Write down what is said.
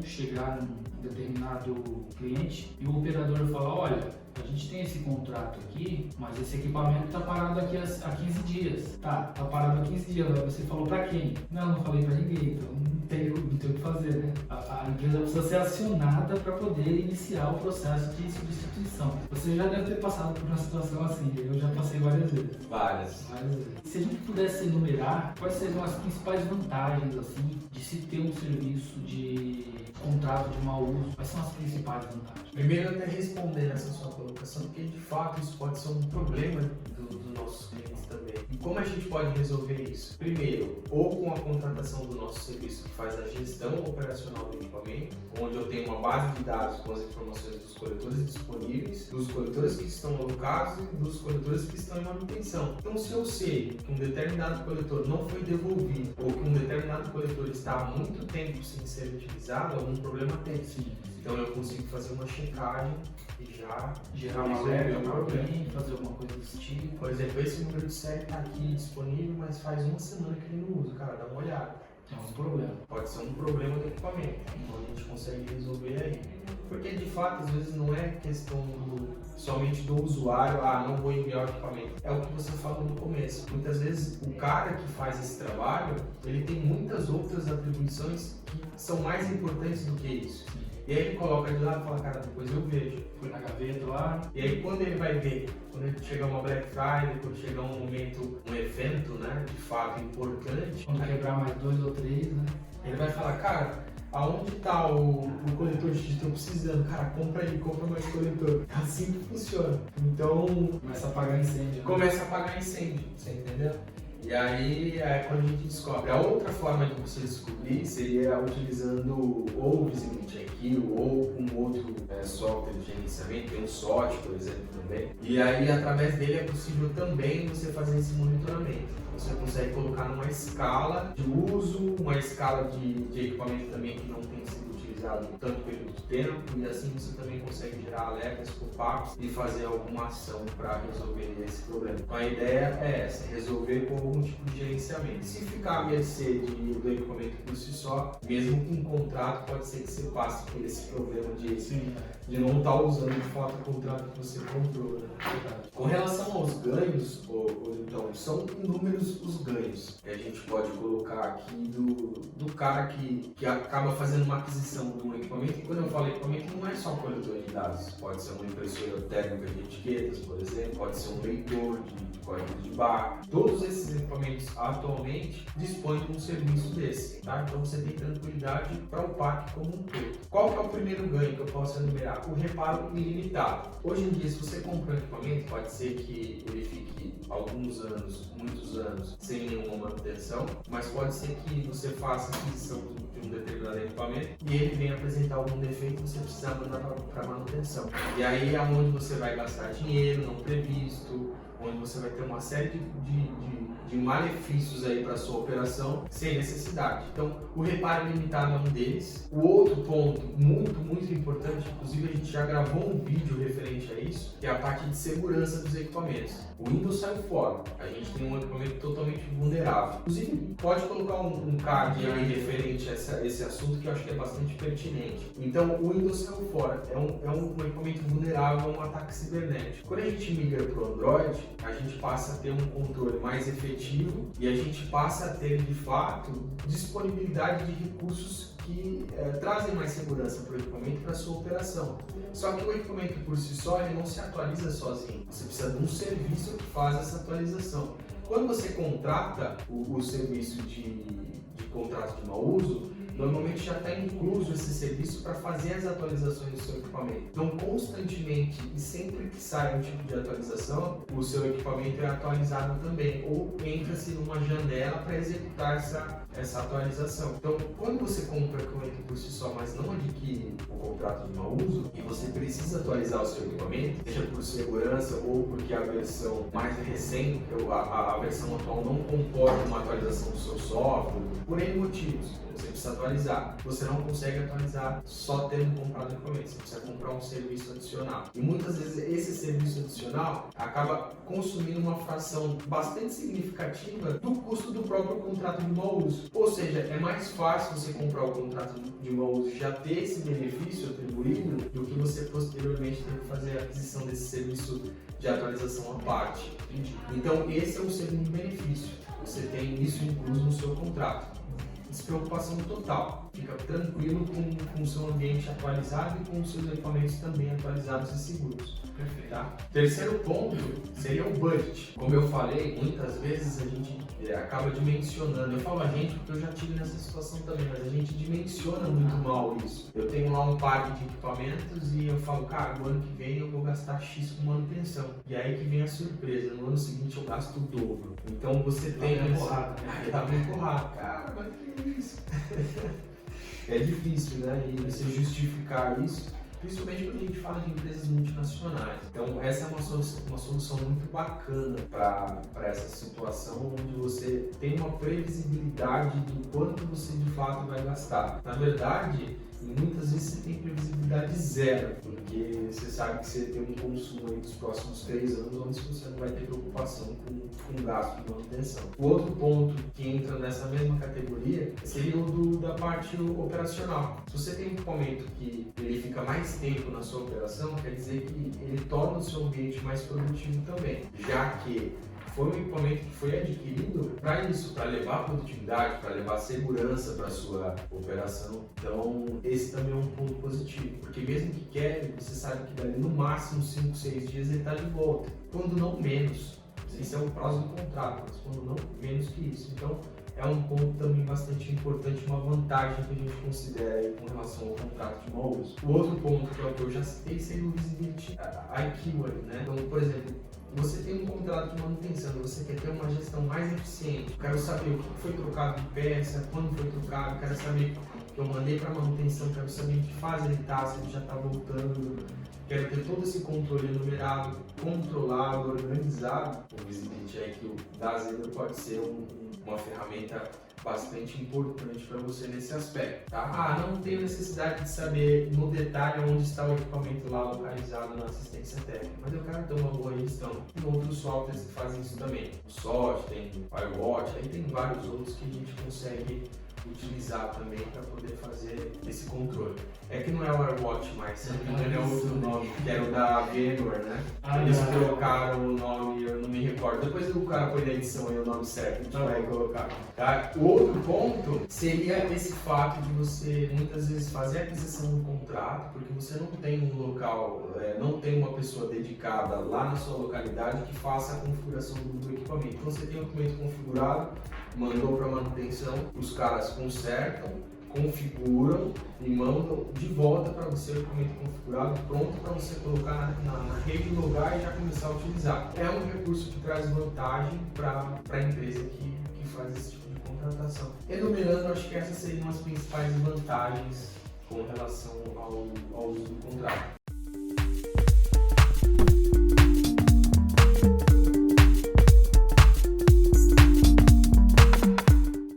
chegar num determinado cliente e o operador falar, olha, a gente tem esse contrato aqui, mas esse equipamento está parado aqui há 15 dias. Tá parado há 15 dias. Você falou para quem? Não falei para ninguém, então não tem o que fazer, né? A empresa precisa ser acionada para poder iniciar o processo de substituição. Você já deve ter passado por uma situação assim, eu já passei várias vezes. Várias. Se a gente pudesse enumerar, quais seriam as principais vantagens assim, de se ter um serviço de contrato de mau uso? Quais são as principais vantagens? Primeiro, até responder essa sua colocação, porque de fato isso pode ser um problema dos nossos clientes também. E como a gente pode resolver isso? Primeiro, ou com a contratação do nosso serviço que faz a gestão operacional do equipamento, onde eu tenho uma base de dados com as informações dos coletores disponíveis, dos coletores que estão alocados e dos coletores que estão em manutenção. Então, se eu sei que um determinado coletor não foi devolvido ou que um determinado coletor está há muito tempo sem ser utilizado, algum problema tem. Sim. Então eu consigo fazer uma checagem e já Gerar uma alerta para alguém, fazer alguma coisa desse tipo. Por exemplo, esse número de série está aqui disponível, mas faz uma semana que ele não usa. Cara, dá uma olhada. É um problema. Pode ser um problema do equipamento. Então a gente consegue resolver aí. Porque de fato, às vezes não é questão somente do usuário, não vou enviar o equipamento. É o que você falou no começo. Muitas vezes o cara que faz esse trabalho, ele tem muitas outras atribuições que são mais importantes do que isso. E aí ele coloca de lado e fala, cara, depois eu vejo. Fui na gaveta lá. E aí quando ele vai ver, quando ele chegar uma Black Friday, quando chegar um momento, um evento, né, de fato importante, Quando quebrar mais 2 ou 3, né? ele vai falar, cara, aonde está o coletor de estou precisando? Cara, compra aí, compra mais coletor. É assim que funciona. Então, Começa a apagar incêndio. Né? começa a apagar incêndio, você entendeu? E aí é quando a gente descobre. A outra forma de você descobrir seria utilizando ou o Visibility IQ ou um outro software de gerenciamento, tem um SOT, por exemplo, também. E aí, através dele, é possível também você fazer esse monitoramento. Você consegue colocar numa escala de uso, uma escala de equipamento também que não tem sido utilizado tanto período de tempo, e assim você também consegue gerar alertas opacos e fazer alguma ação para resolver esse problema. Então a ideia é essa, resolver com algum tipo de gerenciamento. Se ficar à mercê do equipamento por si só, mesmo com um contrato, pode ser que você passe por esse problema de não estar usando de fato o contrato que você comprou. Né? Com relação aos ganhos, então, são inúmeros os ganhos que a gente pode colocar aqui do cara que acaba fazendo uma aquisição de um equipamento. E quando eu falo equipamento, não é só coletor de dados, pode ser uma impressora térmica de etiquetas, por exemplo, pode ser um leitor de código de barra. Todos esses equipamentos atualmente dispõem de um serviço desse, tá? Então você tem tranquilidade para o parque como um todo. Qual que é o primeiro ganho que eu posso enumerar? O reparo ilimitado. Hoje em dia, se você compra um equipamento, pode ser que ele fique alguns anos, muitos anos, sem nenhuma manutenção, mas pode ser que você faça a aquisição de um determinado equipamento e ele venha apresentar algum defeito e você precisar mandar para manutenção. E aí é onde você vai gastar dinheiro não previsto, onde você vai ter uma série de malefícios aí para sua operação sem necessidade. Então, o reparo limitado é um deles. O outro ponto muito importante, inclusive a gente já gravou um vídeo referente a isso, que é a parte de segurança dos equipamentos. O Windows saiu fora, a gente tem um equipamento totalmente vulnerável. Inclusive, pode colocar um card aí referente a esse assunto que eu acho que é bastante pertinente. Então, o Windows saiu fora, é um equipamento vulnerável a um ataque cibernético. Quando a gente migra para o Android, a gente passa a ter um controle mais efetivo e a gente passa a ter, de fato, disponibilidade de recursos que trazem mais segurança para o equipamento e para a sua operação. Só que o equipamento por si só ele não se atualiza sozinho. Você precisa de um serviço que faz essa atualização. Quando você contrata o serviço de contrato de mau uso, normalmente já está incluso esse serviço para fazer as atualizações do seu equipamento. Então, constantemente e sempre que sai um tipo de atualização, o seu equipamento é atualizado também, ou entra-se numa janela para executar essa atualização. Então, quando você compra o equipamento por si só, mas não adquire o contrato de mau uso, e você precisa atualizar o seu equipamento, seja por segurança ou porque a versão mais recente, a versão atual não comporta uma atualização do seu software, por N motivos. Você precisa atualizar. Você não consegue atualizar só tendo comprado o equipamento. Você precisa comprar um serviço adicional. E muitas vezes esse serviço adicional acaba consumindo uma fração bastante significativa do custo do próprio contrato de mau uso. uso. Ou seja, é mais fácil você comprar o contrato de mau uso e já ter esse benefício atribuído do que você posteriormente ter que fazer a aquisição desse serviço de atualização à parte. Então, esse é o segundo benefício. Você tem isso incluso no seu contrato. Despreocupação total. Fica tranquilo com o seu ambiente atualizado e com os seus equipamentos também atualizados e seguros. Perfeito. Tá? Terceiro ponto seria o budget. Como eu falei, muitas vezes a gente acaba dimensionando. Eu falo a gente porque eu já tive nessa situação também, mas a gente dimensiona muito mal isso. Eu tenho lá um parque de equipamentos e eu falo, cara, no ano que vem eu vou gastar X com manutenção. E aí que vem a surpresa, no ano seguinte eu gasto o dobro. Então você tem... Tá bem empurrado. Cara, mas que é isso? É difícil, né? E você justificar isso, principalmente quando a gente fala de empresas multinacionais. Então, essa é uma solução muito bacana para essa situação, onde você tem uma previsibilidade do quanto você de fato vai gastar. Na verdade, muitas vezes você tem previsibilidade zero, porque você sabe que você tem um consumo aí dos próximos 3 anos, onde você não vai ter preocupação com gasto de manutenção. O outro ponto que entra nessa mesma categoria seria o da parte operacional. Se você tem um equipamento que ele fica mais tempo na sua operação, quer dizer que ele torna o seu ambiente mais produtivo também, já que foi um equipamento que foi adquirido para isso, para levar produtividade, para levar segurança para a sua operação. Então, esse também é um ponto positivo, porque mesmo que quebre, você sabe que dali no máximo 5, 6 dias ele está de volta, quando não menos. Esse é o prazo do contrato, mas quando não menos que isso. Então, é um ponto também bastante importante, uma vantagem que a gente considera aí com relação ao contrato de mau uso. O outro ponto, que é o que eu já citei, seria o Visibility IQ, né? Então, por exemplo, você tem um contrato de manutenção, você quer ter uma gestão mais eficiente, eu quero saber o que foi trocado de peça, quando foi trocado, quero saber que eu mandei para manutenção, quero saber em que fase ele está, se ele já está voltando, quero ter todo esse controle enumerado, controlado, organizado. O Visibility IQ da Zebra pode ser uma ferramenta bastante importante para você nesse aspecto, tá? Não tenho necessidade de saber no detalhe onde está o equipamento lá localizado na assistência técnica, mas eu quero ter uma boa gestão. Tem outros softwares que fazem isso também. O SOT, tem o iWatch, aí tem vários outros que a gente consegue utilizar também para poder fazer esse controle. É que não é o iWatch mais, se não me engano é outro nome, que era o da VMware, né? Eles colocaram o nome, eu não me recordo. Depois o cara põe na edição aí o nome certo, a gente vai colocar. Tá? O outro ponto seria esse fato de você muitas vezes fazer a aquisição do contrato, porque você não tem um local, não tem uma pessoa dedicada lá na sua localidade que faça a configuração do equipamento. Então você tem o equipamento configurado, mandou para manutenção, os caras consertam, configuram e mandam de volta para você o equipamento configurado, pronto para você colocar na rede, logar e já começar a utilizar. É um recurso que traz vantagem para a empresa que faz esse tipo de contratação. Enumerando, acho que essas seriam as principais vantagens com relação ao uso do contrato.